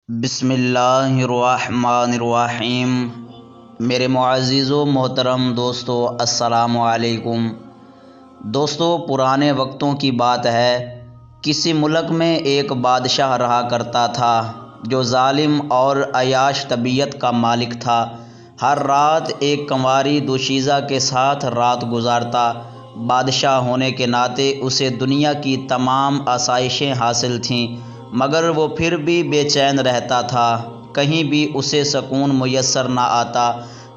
بسم اللہ الرحمن الرحیم۔ میرے معزز و محترم دوستو، السلام علیکم۔ دوستو، پرانے وقتوں کی بات ہے، کسی ملک میں ایک بادشاہ رہا کرتا تھا جو ظالم اور عیاش طبیعت کا مالک تھا۔ ہر رات ایک کنواری دوشیزہ کے ساتھ رات گزارتا۔ بادشاہ ہونے کے ناطے اسے دنیا کی تمام آسائشیں حاصل تھیں، مگر وہ پھر بھی بے چین رہتا تھا۔ کہیں بھی اسے سکون میسر نہ آتا۔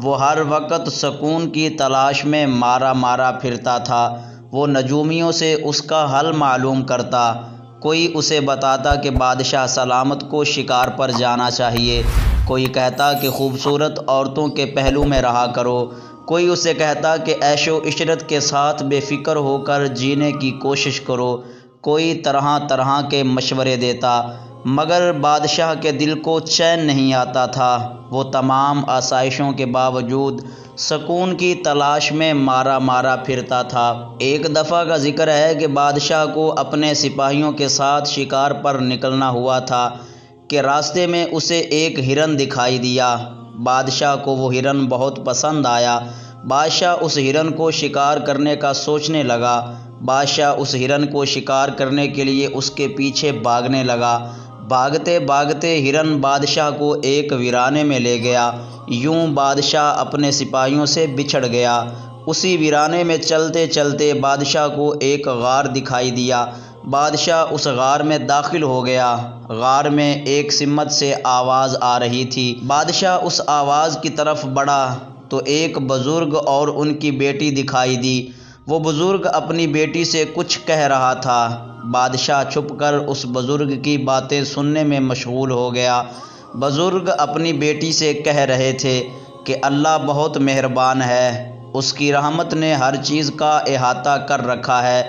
وہ ہر وقت سکون کی تلاش میں مارا پھرتا تھا۔ وہ نجومیوں سے اس کا حل معلوم کرتا۔ کوئی اسے بتاتا کہ بادشاہ سلامت کو شکار پر جانا چاہیے، کوئی کہتا کہ خوبصورت عورتوں کے پہلو میں رہا کرو، کوئی اسے کہتا کہ عیش و عشرت کے ساتھ بے فکر ہو کر جینے کی کوشش کرو، کوئی طرح طرح کے مشورے دیتا، مگر بادشاہ کے دل کو چین نہیں آتا تھا۔ وہ تمام آسائشوں کے باوجود سکون کی تلاش میں مارا پھرتا تھا۔ ایک دفعہ کا ذکر ہے کہ بادشاہ کو اپنے سپاہیوں کے ساتھ شکار پر نکلنا ہوا تھا کہ راستے میں اسے ایک ہرن دکھائی دیا۔ بادشاہ کو وہ ہرن بہت پسند آیا۔ بادشاہ اس ہرن کو شکار کرنے کا سوچنے لگا۔ بادشاہ اس ہرن کو شکار کرنے کے لیے اس کے پیچھے بھاگنے لگا۔ بھاگتے بھاگتے ہرن بادشاہ کو ایک ویرانے میں لے گیا۔ یوں بادشاہ اپنے سپاہیوں سے بچھڑ گیا۔ اسی ویرانے میں چلتے چلتے بادشاہ کو ایک غار دکھائی دیا۔ بادشاہ اس غار میں داخل ہو گیا۔ غار میں ایک سمت سے آواز آ رہی تھی۔ بادشاہ اس آواز کی طرف بڑھا تو ایک بزرگ اور ان کی بیٹی دکھائی دی۔ وہ بزرگ اپنی بیٹی سے کچھ کہہ رہا تھا۔ بادشاہ چھپ کر اس بزرگ کی باتیں سننے میں مشغول ہو گیا۔ بزرگ اپنی بیٹی سے کہہ رہے تھے کہ اللہ بہت مہربان ہے، اس کی رحمت نے ہر چیز کا احاطہ کر رکھا ہے۔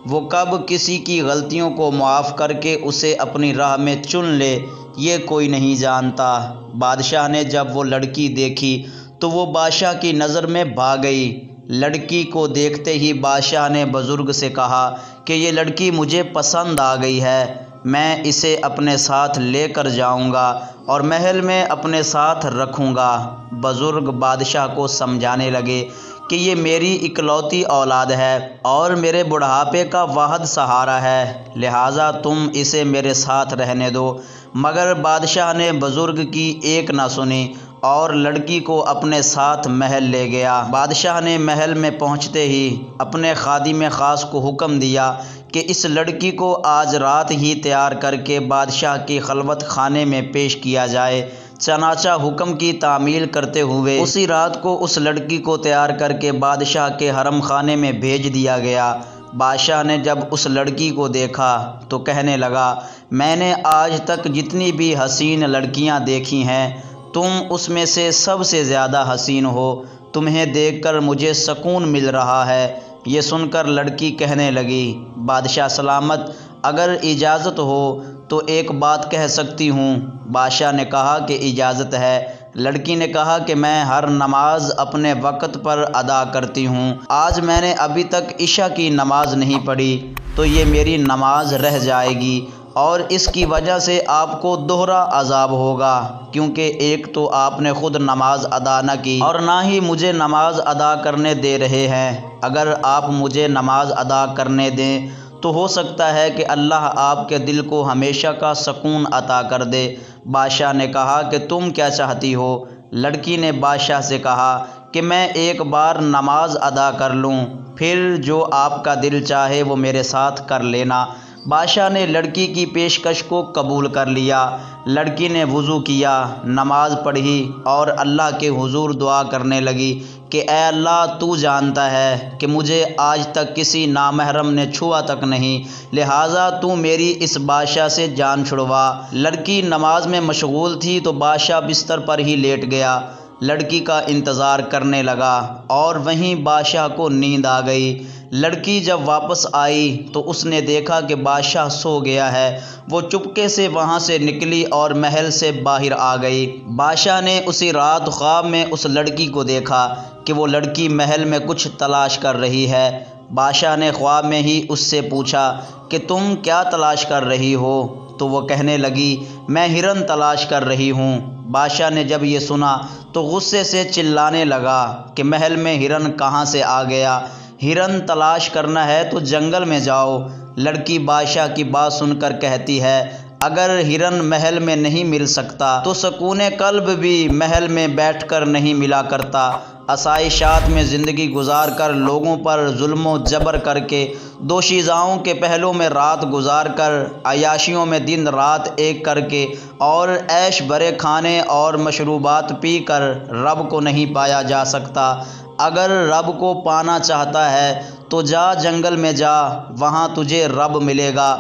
وہ کب کسی کی غلطیوں کو معاف کر کے اسے اپنی راہ میں چن لے، یہ کوئی نہیں جانتا۔ بادشاہ نے جب وہ لڑکی دیکھی تو وہ بادشاہ کی نظر میں بھا گئی۔ لڑکی کو دیکھتے ہی بادشاہ نے بزرگ سے کہا کہ یہ لڑکی مجھے پسند آ گئی ہے، میں اسے اپنے ساتھ لے کر جاؤں گا اور محل میں اپنے ساتھ رکھوں گا۔ بزرگ بادشاہ کو سمجھانے لگے کہ یہ میری اکلوتی اولاد ہے اور میرے بڑھاپے کا واحد سہارا ہے، لہٰذا تم اسے میرے ساتھ رہنے دو۔ مگر بادشاہ نے بزرگ کی ایک نہ سنی اور لڑکی کو اپنے ساتھ محل لے گیا۔ بادشاہ نے محل میں پہنچتے ہی اپنے خادم خاص کو حکم دیا کہ اس لڑکی کو آج رات ہی تیار کر کے بادشاہ کی خلوت خانے میں پیش کیا جائے۔ چنانچہ حکم کی تعمیل کرتے ہوئے اسی رات کو اس لڑکی کو تیار کر کے بادشاہ کے حرم خانے میں بھیج دیا گیا۔ بادشاہ نے جب اس لڑکی کو دیکھا تو کہنے لگا، میں نے آج تک جتنی بھی حسین لڑکیاں دیکھی ہیں، تم اس میں سے سب سے زیادہ حسین ہو، تمہیں دیکھ کر مجھے سکون مل رہا ہے۔ یہ سن کر لڑکی کہنے لگی، بادشاہ سلامت، اگر اجازت ہو تو ایک بات کہہ سکتی ہوں۔ بادشاہ نے کہا کہ اجازت ہے۔ لڑکی نے کہا کہ میں ہر نماز اپنے وقت پر ادا کرتی ہوں، آج میں نے ابھی تک عشاء کی نماز نہیں پڑھی تو یہ میری نماز رہ جائے گی اور اس کی وجہ سے آپ کو دوہرا عذاب ہوگا، کیونکہ ایک تو آپ نے خود نماز ادا نہ کی اور نہ ہی مجھے نماز ادا کرنے دے رہے ہیں۔ اگر آپ مجھے نماز ادا کرنے دیں تو ہو سکتا ہے کہ اللہ آپ کے دل کو ہمیشہ کا سکون عطا کر دے۔ بادشاہ نے کہا کہ تم کیا چاہتی ہو؟ لڑکی نے بادشاہ سے کہا کہ میں ایک بار نماز ادا کر لوں، پھر جو آپ کا دل چاہے وہ میرے ساتھ کر لینا۔ بادشاہ نے لڑکی کی پیشکش کو قبول کر لیا۔ لڑکی نے وضو کیا، نماز پڑھی اور اللہ کے حضور دعا کرنے لگی کہ اے اللہ، تو جانتا ہے کہ مجھے آج تک کسی نامحرم نے چھوا تک نہیں، لہٰذا تو میری اس بادشاہ سے جان چھڑوا۔ لڑکی نماز میں مشغول تھی تو بادشاہ بستر پر ہی لیٹ گیا۔ لڑکی کا انتظار کرنے لگا اور وہیں بادشاہ کو نیند آ گئی۔ لڑکی جب واپس آئی تو اس نے دیکھا کہ بادشاہ سو گیا ہے۔ وہ چپکے سے وہاں سے نکلی اور محل سے باہر آ گئی۔ بادشاہ نے اسی رات خواب میں اس لڑکی کو دیکھا کہ وہ لڑکی محل میں کچھ تلاش کر رہی ہے۔ بادشاہ نے خواب میں ہی اس سے پوچھا کہ تم کیا تلاش کر رہی ہو؟ تو وہ کہنے لگی میں ہرن تلاش کر رہی ہوں۔ بادشاہ نے جب یہ سنا تو غصے سے چلانے لگا کہ محل میں ہرن کہاں سے آ گیا؟ ہرن تلاش کرنا ہے تو جنگل میں جاؤ۔ لڑکی بادشاہ کی بات سن کر کہتی ہے اگر ہرن محل میں نہیں مل سکتا تو سکون قلب بھی محل میں بیٹھ کر نہیں ملا کرتا۔ آسائشات میں زندگی گزار کر، لوگوں پر ظلم و جبر کر کے، دوشیزاؤں کے پہلوں میں رات گزار کر، عیاشیوں میں دن رات ایک کر کے، اور عیش بھرے کھانے اور مشروبات پی کر رب کو نہیں پایا جا سکتا۔ اگر رب کو پانا چاہتا ہے تو جا جنگل میں جا، وہاں تجھے رب ملے گا۔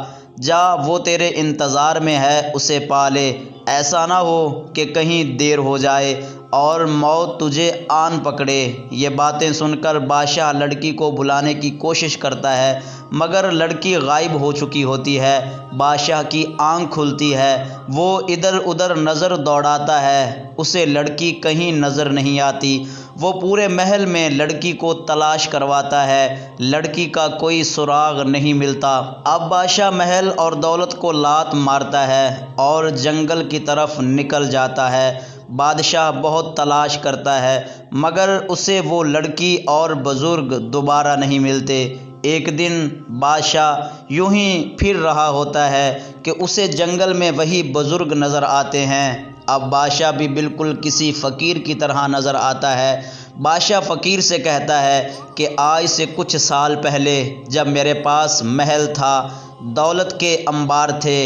جا، وہ تیرے انتظار میں ہے، اسے پا لے۔ ایسا نہ ہو کہ کہیں دیر ہو جائے اور موت تجھے آن پکڑے۔ یہ باتیں سن کر بادشاہ لڑکی کو بلانے کی کوشش کرتا ہے مگر لڑکی غائب ہو چکی ہوتی ہے۔ بادشاہ کی آنکھ کھلتی ہے، وہ ادھر ادھر نظر دوڑاتا ہے، اسے لڑکی کہیں نظر نہیں آتی۔ وہ پورے محل میں لڑکی کو تلاش کرواتا ہے، لڑکی کا کوئی سراغ نہیں ملتا۔ اب بادشاہ محل اور دولت کو لات مارتا ہے اور جنگل کی طرف نکل جاتا ہے۔ بادشاہ بہت تلاش کرتا ہے مگر اسے وہ لڑکی اور بزرگ دوبارہ نہیں ملتے۔ ایک دن بادشاہ یوں ہی پھر رہا ہوتا ہے کہ اسے جنگل میں وہی بزرگ نظر آتے ہیں۔ اب بادشاہ بھی بالکل کسی فقیر کی طرح نظر آتا ہے۔ بادشاہ فقیر سے کہتا ہے کہ آج سے کچھ سال پہلے جب میرے پاس محل تھا، دولت کے انبار تھے،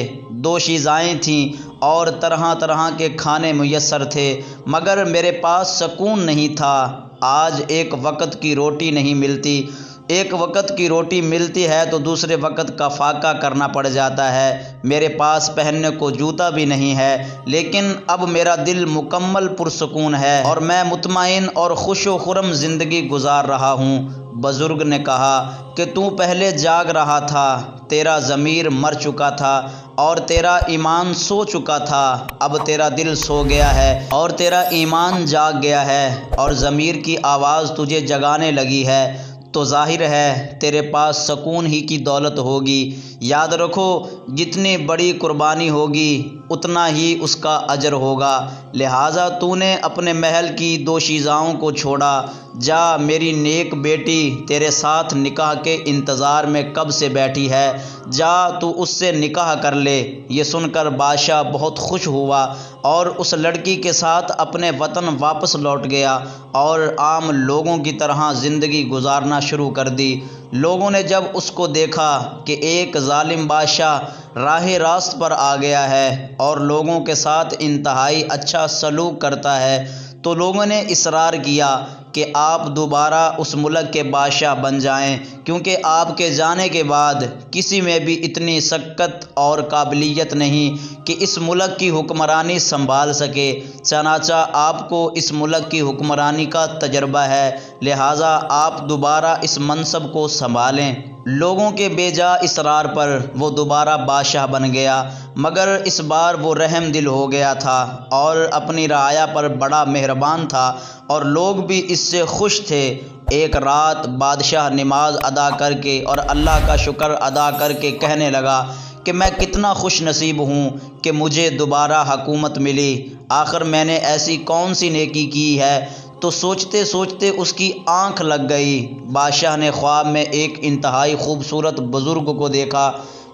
دوشیزائیں تھیں اور طرح طرح کے کھانے میسر تھے، مگر میرے پاس سکون نہیں تھا۔ آج ایک وقت کی روٹی نہیں ملتی، ایک وقت کی روٹی ملتی ہے تو دوسرے وقت کا فاقہ کرنا پڑ جاتا ہے۔ میرے پاس پہننے کو جوتا بھی نہیں ہے، لیکن اب میرا دل مکمل پرسکون ہے اور میں مطمئن اور خوش و خرم زندگی گزار رہا ہوں۔ بزرگ نے کہا کہ تو پہلے جاگ رہا تھا، تیرا ضمیر مر چکا تھا اور تیرا ایمان سو چکا تھا، اب تیرا دل سو گیا ہے اور تیرا ایمان جاگ گیا ہے اور ضمیر کی آواز تجھے جگانے لگی ہے، تو ظاہر ہے تیرے پاس سکون ہی کی دولت ہوگی۔ یاد رکھو جتنی بڑی قربانی ہوگی اتنا ہی اس کا اجر ہوگا، لہٰذا تو نے اپنے محل کی دوشیزاؤں کو چھوڑا۔ جا، میری نیک بیٹی تیرے ساتھ نکاح کے انتظار میں کب سے بیٹھی ہے، جا تو اس سے نکاح کر لے۔ یہ سن کر بادشاہ بہت خوش ہوا اور اس لڑکی کے ساتھ اپنے وطن واپس لوٹ گیا اور عام لوگوں کی طرح زندگی گزارنا شروع کر دی۔ لوگوں نے جب اس کو دیکھا کہ ایک ظالم بادشاہ راہ راست پر آ گیا ہے اور لوگوں کے ساتھ انتہائی اچھا سلوک کرتا ہے، تو لوگوں نے اصرار کیا کہ آپ دوبارہ اس ملک کے بادشاہ بن جائیں، کیونکہ آپ کے جانے کے بعد کسی میں بھی اتنی سکت اور قابلیت نہیں کہ اس ملک کی حکمرانی سنبھال سکے۔ چنانچہ آپ کو اس ملک کی حکمرانی کا تجربہ ہے، لہٰذا آپ دوبارہ اس منصب کو سنبھالیں۔ لوگوں کے بے جا اصرار پر وہ دوبارہ بادشاہ بن گیا، مگر اس بار وہ رحم دل ہو گیا تھا اور اپنی رعایا پر بڑا مہربان تھا اور لوگ بھی اس سے خوش تھے۔ ایک رات بادشاہ نماز ادا کر کے اور اللہ کا شکر ادا کر کے کہنے لگا کہ میں کتنا خوش نصیب ہوں کہ مجھے دوبارہ حکومت ملی، آخر میں نے ایسی کون سی نیکی کی ہے؟ تو سوچتے سوچتے اس کی آنکھ لگ گئی۔ بادشاہ نے خواب میں ایک انتہائی خوبصورت بزرگ کو دیکھا۔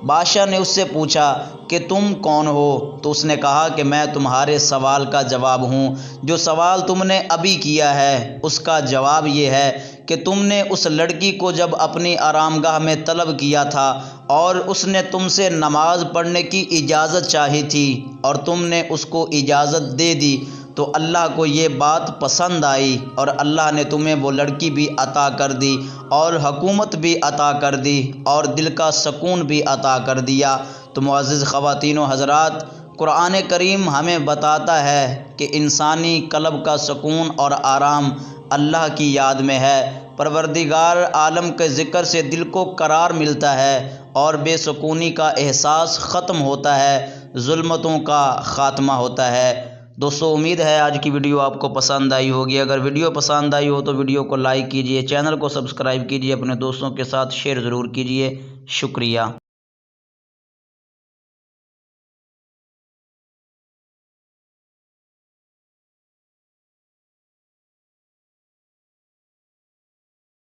بادشاہ نے اس سے پوچھا کہ تم کون ہو؟ تو اس نے کہا کہ میں تمہارے سوال کا جواب ہوں، جو سوال تم نے ابھی کیا ہے اس کا جواب یہ ہے کہ تم نے اس لڑکی کو جب اپنی آرامگاہ میں طلب کیا تھا اور اس نے تم سے نماز پڑھنے کی اجازت چاہی تھی اور تم نے اس کو اجازت دے دی، تو اللہ کو یہ بات پسند آئی اور اللہ نے تمہیں وہ لڑکی بھی عطا کر دی اور حکومت بھی عطا کر دی اور دل کا سکون بھی عطا کر دیا۔ تو معزز خواتین و حضرات، قرآن کریم ہمیں بتاتا ہے کہ انسانی قلب کا سکون اور آرام اللہ کی یاد میں ہے۔ پروردگار عالم کے ذکر سے دل کو قرار ملتا ہے اور بے سکونی کا احساس ختم ہوتا ہے، ظلمتوں کا خاتمہ ہوتا ہے۔ دوستو، امید ہے آج کی ویڈیو آپ کو پسند آئی ہوگی۔ اگر ویڈیو پسند آئی ہو تو ویڈیو کو لائک کیجئے، چینل کو سبسکرائب کیجئے، اپنے دوستوں کے ساتھ شیئر ضرور کیجئے۔ شکریہ۔